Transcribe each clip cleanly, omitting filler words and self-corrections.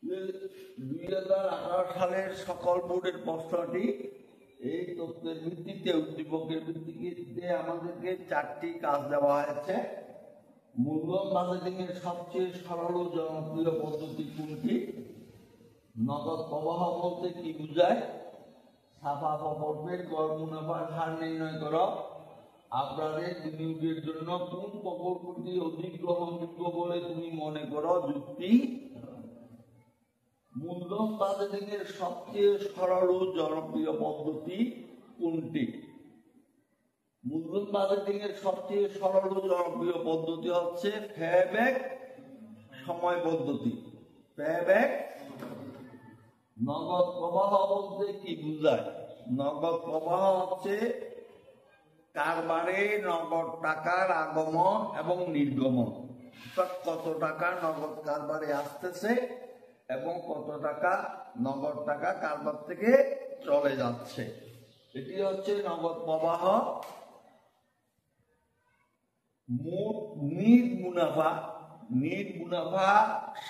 2018 সালের সকল বোর্ডের প্রশ্নটি এই তথ্যের ভিত্তিতে উদ্দীপকের ভিত্তিতে আমাদেরকে 4টি কাজ দেওয়া হয়েছে। মূলধন বাজেটিং এর সবচেয়ে সরল ও জনপ্রিয় পদ্ধতি কোনটি? নগদ প্রবাহ বলতে কি বোঝায়? ছাপা প্রকল্পের গড় মুনাফার হার নির্ণয় করো। আপনাদের বিনিয়োগের জন্য কোন প্রকল্পটি অধিক গ্রহণযোগ্য বলে তুমি মনে করো? যুক্তি। মূলধন বাজেটিং এর সবচেয়ে সরল ও জনপ্রিয় পদ্ধতি কোনটি? মূলধন বাজেটিং এর সবচেয়ে সরল ও জনপ্রিয় পদ্ধতি হচ্ছে পেব্যাক সময় পদ্ধতি। পেব্যাক। নগদ প্রবাহ বলতে কি বোঝায়? নগদ প্রবাহ হচ্ছে কারবারে নগদ টাকার আগমন এবং নির্গমন, কত টাকা নগদ কারবারে আসতেছে এবং কত টাকা নগদ টাকা কারবার থেকে চলে যাচ্ছে, এটি হচ্ছে নগদ প্রবাহ। নিট মুনাফা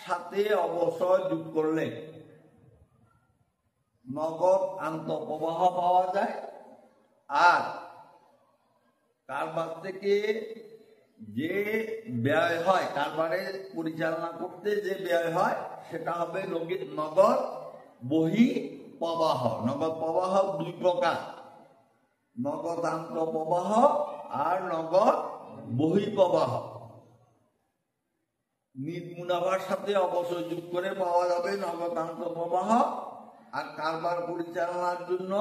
সাথে অবশ্যই যোগ করলে নগদ আন্তঃপ্রবাহ পাওয়া যায়। আর কারবার থেকে যে ব্যয় হয়, কারবারে পরিচালনা করতে যে ব্যয় হয় সেটা হবে নগদ বহি প্রবাহ। নগদ প্রবাহ দুই প্রকার, নগদ আন্তঃপ্রবাহ আর নগদ বহি প্রবাহ। নিট মুনাফার সাথে অবশ্যই যোগ করে পাওয়া যাবে নগদ আন্তঃপ্রবাহ। আর কারবার পরিচালনার জন্য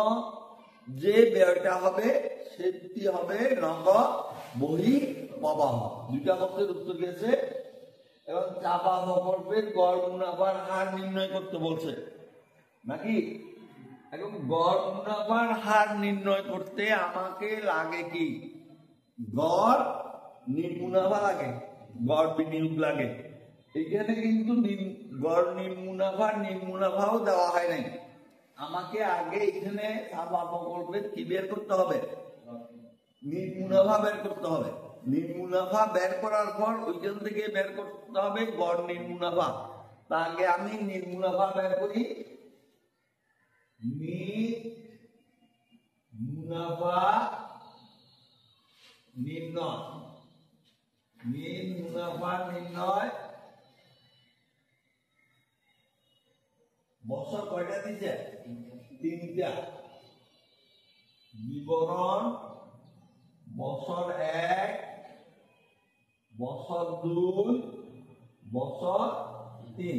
যে ব্যয়টা হবে সেটি হবে নগদ বহি প্রবাহ। দুইটা প্রশ্নের উত্তর গেছে। এবং চাপা প্রকল্পের গড় মুনাফার হার নির্ণয় করতে বলছে নাকি? এখন গড় মুনাফার হার নির্ণয় করতে আমাকে লাগে কি? গড় নিট মুনাফা লাগে, গড় বিনিয়োগ লাগে। এখানে কিন্তু গড় নিট মুনাফাও দেওয়া হয় নাই। আমাকে আগে এখানে চাপা প্রকল্পের কি বের করতে হবে? নিট মুনাফা বের করতে হবে। নিট মুনাফা বের করার পর ওইখান থেকে বের করতে হবে গড় নিট মুনাফা। তা আগে আমি নিট মুনাফা বের করি। নিট মুনাফা নির্ণয়। নিট মুনাফা নির্ণয় বছর কয়টা দিচ্ছে? 3টা। বিবরণ বছর 1, বছর 2, বছর 3।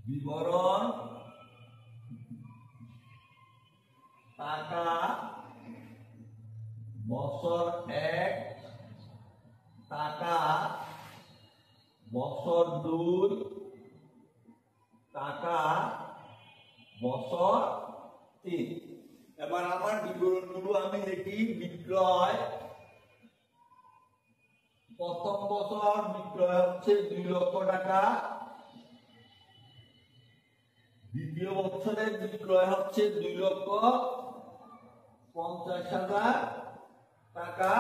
বিবরণ টাকা বছর 1 টাকা, বছর 2 টাকা, বছর 3। এবার আমার বিবরণগুলো আমি লিখি। বিক্রয় প্রথম বছর বিক্রয় হচ্ছে 2 লক্ষ টাকা। দ্বিতীয় বছরের বিক্রয় হচ্ছে 2,50,000 টাকা।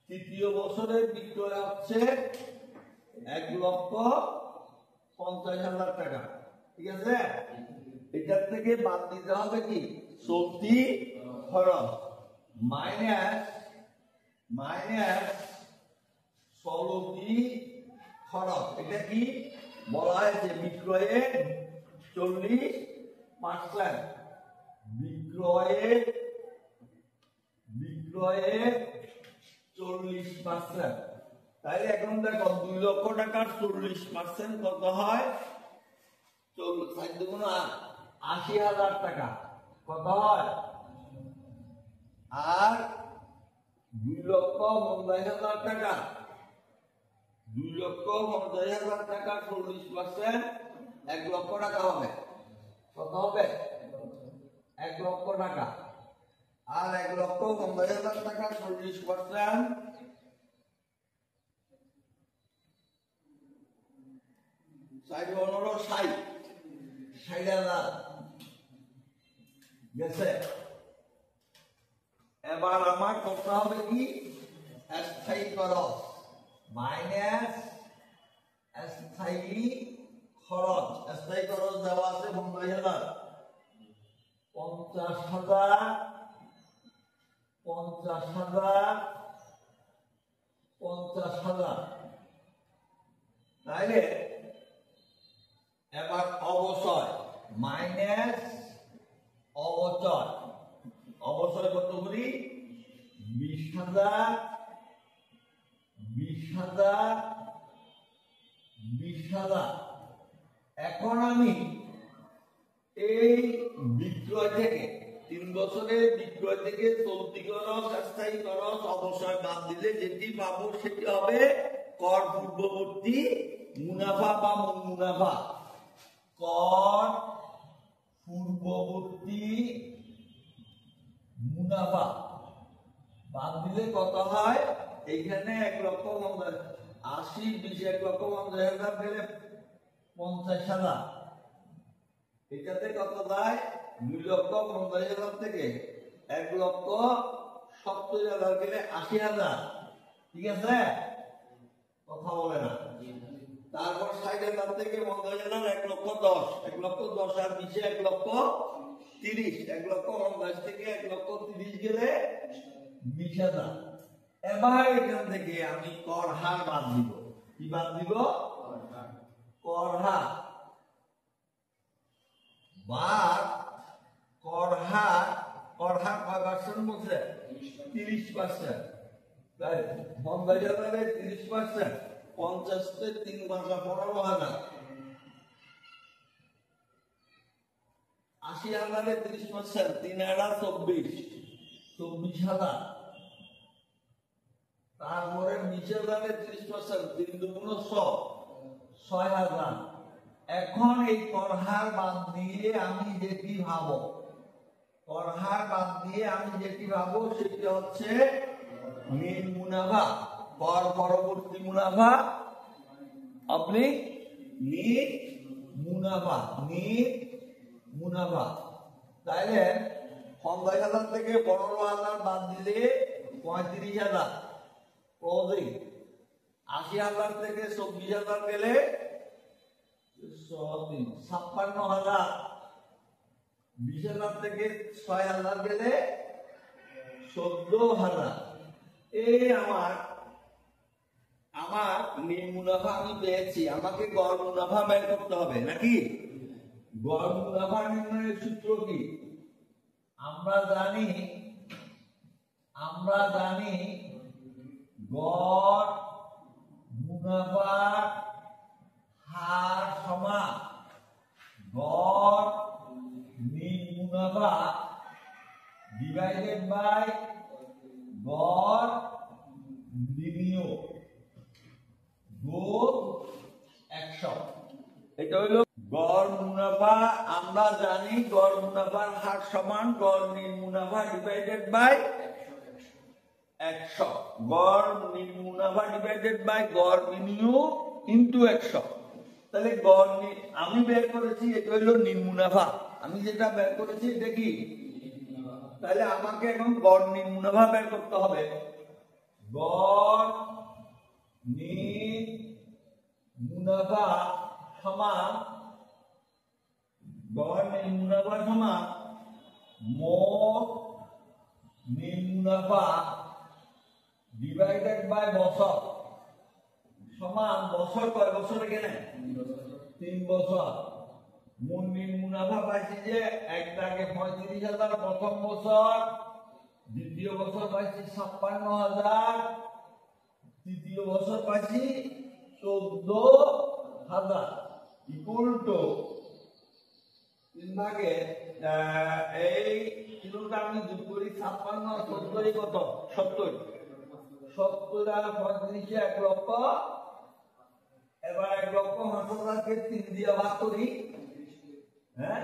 তৃতীয় বছরের বিক্রয় হচ্ছে 1,50,000 টাকা। ঠিক আছে? এটার থেকে বাদ দিতে হবে কি? চলতি খরচ মাইনাস চলতি খরচ। এটা কি বলা হয়েছে? বিক্রয়ের 40%। বিক্রয়ের 40%। তাহলে এখন দেখো 2 লক্ষ টাকার 40% কত হয়? 80,000 টাকা। কত হয়? আর 2,50,000 টাকা। 2,50,000 টাকা 40% 1 লক্ষ টাকা হবে। কত হবে? 1 লক্ষ টাকা। আর 1,50,000 টাকা 40% 60,000 গেছে। এবার আমার করতে হবে কি? স্থায়ী খরচ মাইনাস স্থায়ী স্থায়ী খরচ দেওয়া আছে 50,000, 50,000, 50,000, 50,000। তাহলে এবার অবচয় মাইনাস অবচয়, অবচয় কত করি? 20,000, 20,000, 20,000। এখন আমি এই বিক্রয় থেকে 3 বছরের বিক্রয় থেকে চলতি খরচ, স্থায়ী খরচ, অবশ্যই বাদ দিলে যেটি পাবো সেটি হবে কর পূর্ববর্তী মুনাফা বা মূল মুনাফা। কর পূর্ববর্তী মুনাফা বাদ দিলে কত হয়? এইখানে 1,80,000, 20, 1,50,000 পেলে 50,000। এটাতে কত দেয়? 2,50,000 থেকে 1,70,000 গেলে 80,000। ঠিক আছে, কথা বলে না। তারপর 60,000 থেকে 50,000 1,10,000, 1,10,000 আর 20 1,30,000, 1,50,000 থেকে 1,30,000 গেলে 20,000। এবার এখান থেকে আমি কর হার বাদ দিব। কি বাদ দিব? কর হার বা কর হার কয় পার্সেন্ট বলছে? 30%। তাই 50,000 30%, 50 তে 3 ভাঙা 15,000, 80,000 30%, 3 আড়া 24,000। তারপরে 20,000 30%, 3 দুগুণ 6,000। এখন এই কর হার বাদ দিয়ে আমি যেটি ভাবো, কর হার বাদ দিয়ে আমি যেটি ভাবো সেটি হচ্ছে নিট মুনাফা, কর পরবর্তী মুনাফা। আপনি নিট মুনাফা, নিট মুনাফা। তাইলে 50,000 থেকে 15,000 বাদ দিলে 35,000। 80,000 থেকে 24,000 গেলে 56,000। 20,000 থেকে 6,000 গেলে 14,000। এই আমার নিট মুনাফা আমি পেয়েছি। আমাকে গড় মুনাফা বের করতে হবে নাকি? গড় মুনাফা নির্ণয়ের সূত্র কি? আমরা জানি গড় মুনাফার হার সমান গড় নিট মুনাফা ডিভাইডেড বাই গড় বিনিয়োগ গুণ 100। এটা হলো গড় মুনাফা। আমরা জানি গড় মুনাফার হার সমান গড় নিট মুনাফা ডিভাইডেড বাই 100। গড় নিট মুনাফা ডিভাইডেড বাই গড় বিনিয়োগ ইনটু 100। তাহলে গড় নিট আমি বের করেছি, এটা হলো নিট মুনাফা। আমি যেটা বের করেছি এটা কি? তাহলে আমাকে এখন গড় নিট মুনাফা বের করতে হবে। গড় নিট মুনাফা সমান গড় নিট মুনাফা সমান মোট নিট মুনাফা ডিভাইডেড বাই বছর সমান বছর কয় বছর এখানে? 3 বছর। মোট নিট মুনাফা পাইছি যে একটাকে 35,000 প্রথম বছর, দ্বিতীয় বছর পাইছি 56,000, তৃতীয় বছর পাইছি 14,000 ইকুয়াল টু 3 ভাগে এই কিলোটা আমি যোগ করি 56 70 কত? 70। 70 আর 35 1 লক্ষ। এবার 1,50,000কে 3 দিয়ে ভাগ করি। হ্যাঁ,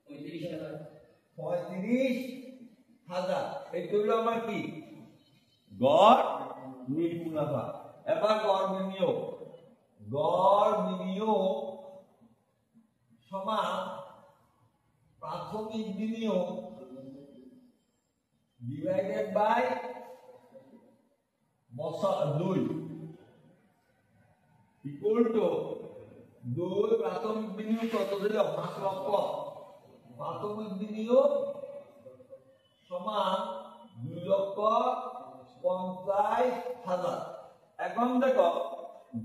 35,000। এই হলো আমার কি? গড় নিট মুনাফা। এবার গড় বিনিয়োগ, গড় বিনিয়োগ সমান প্রাথমিক বিনিয়োগ ডিভাইডেড বাই বছর 2। ইকুয়াল টু 2 প্রাথমিক বিনিয়োগ কত ছিল 5 লক্ষ, প্রাথমিক বিনিয়োগ সমান 2,50,000। এখন দেখো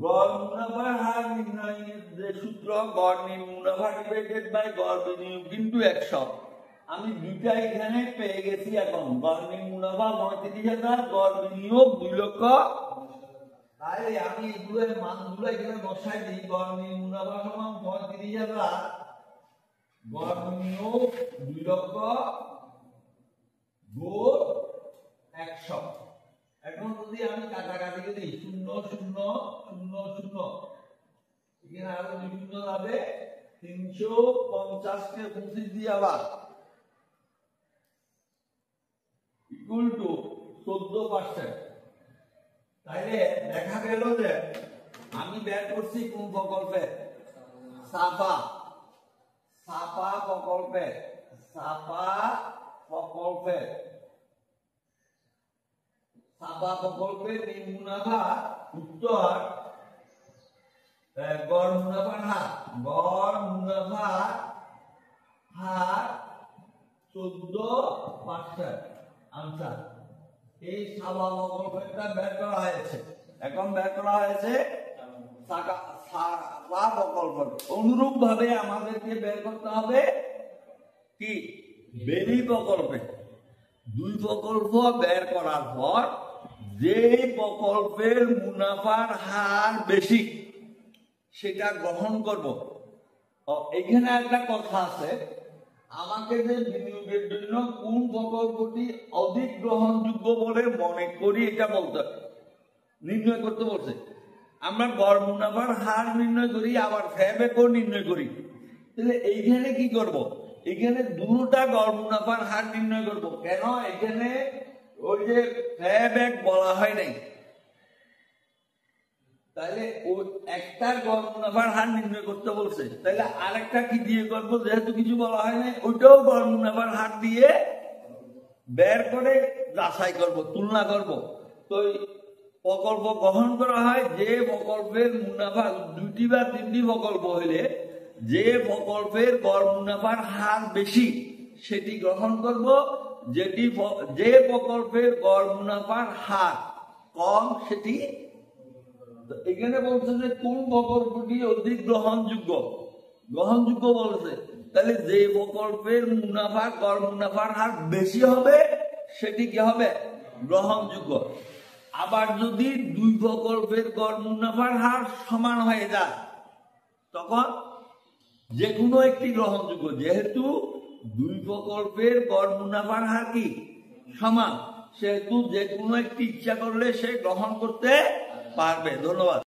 গড় মুনাফার হার নির্ণয়ের যে সূত্র, গড় মুনাফা ডিভাইডেড বাই গড় বিনিয়োগ ইনটু 100, আমি দুইটা এখানে পেয়ে গেছি। এখন গড় মুনাফা 35,000, গড় বিনিয়োগ 2 লক্ষ। তাহলে আমি এগুলোর মানগুলো এখানে বসাই দিই। গড় মুনাফা সমান 35,000, গড় বিনিয়োগ 2 লক্ষ গুণ 100। এখন যদি আমি কাটাকাটি করি 0 0 0 0, এখানে আরো 2 শূন্য যাবে, 350 কে 25 দিয়ে আবার ইকুয়াল টু 14%। তাইলে দেখা গেল যে আমি বের করছি কোন প্রকল্পে, সাপা প্রকল্পে, প্রকল্পের মুনাফা উত্তর গড় মুনাফার হার 14%। আনসার এই সাবা প্রকল্পটা বের করা হয়েছে। এখন বের করা হয়েছে সাবা প্রকল্প। অনুরূপ ভাবে আমাদেরকে বের করতে হবে কি বেরি প্রকল্পে। 2 প্রকল্প বের করার পর যে প্রকল্পের মুনাফার হার বেশি সেটা গ্রহণ করব। এখানে একটা কথা আছে, আমাকে যে বিনিয়োগের জন্য কোন প্রকল্পটি অধিক গ্রহণযোগ্য বলে মনে করি এটা বলতে নির্ণয় করতে বলছে। আমরা গড় মুনাফার হার নির্ণয় করি, আবার ফ্যাবেকও নির্ণয় করি। তাহলে এইখানে কি করব, এখানে দুটোটা গড় মুনাফার হার নির্ণয় করব। কেন এখানে ওই যে ফ্যাবেক বলা হয় নাই, তাহলে ওই একটা গড় মুনাফার হার নির্ণয় করতে বলছে। তাহলে আরেকটা কি দিয়ে করবো, যেহেতু কিছু বলা হয় নাই, ওইটাও গড় মুনাফার হার দিয়ে বের করে যাচাই করব, তুলনা করব। তো প্রকল্প গ্রহণ করা হয় যে প্রকল্পের মুনাফা 2টি বা 3টি প্রকল্প হইলে যে প্রকল্পের গড় মুনাফার হার বেশি সেটি গ্রহণ করব, যে প্রকল্পের গড় মুনাফার হার কম সেটি। এখানে বলছে যে কোন প্রকল্পটি অধিক গ্রহণযোগ্য বলছে। তাহলে যে প্রকল্পের গড় মুনাফার হার বেশি হবে সেটি কি হবে গ্রহণযোগ্য। আবার যদি 2 প্রকল্পের গড় মুনাফার হার সমান হয়ে যায় তখন যে কোনো একটি গ্রহণযোগ্য। যেহেতু 2 প্রকল্পের গড় মুনাফার হার কি সমান, সেহেতু যে কোনো একটি ইচ্ছা করলে সে গ্রহণ করতে পারবে। ধন্যবাদ।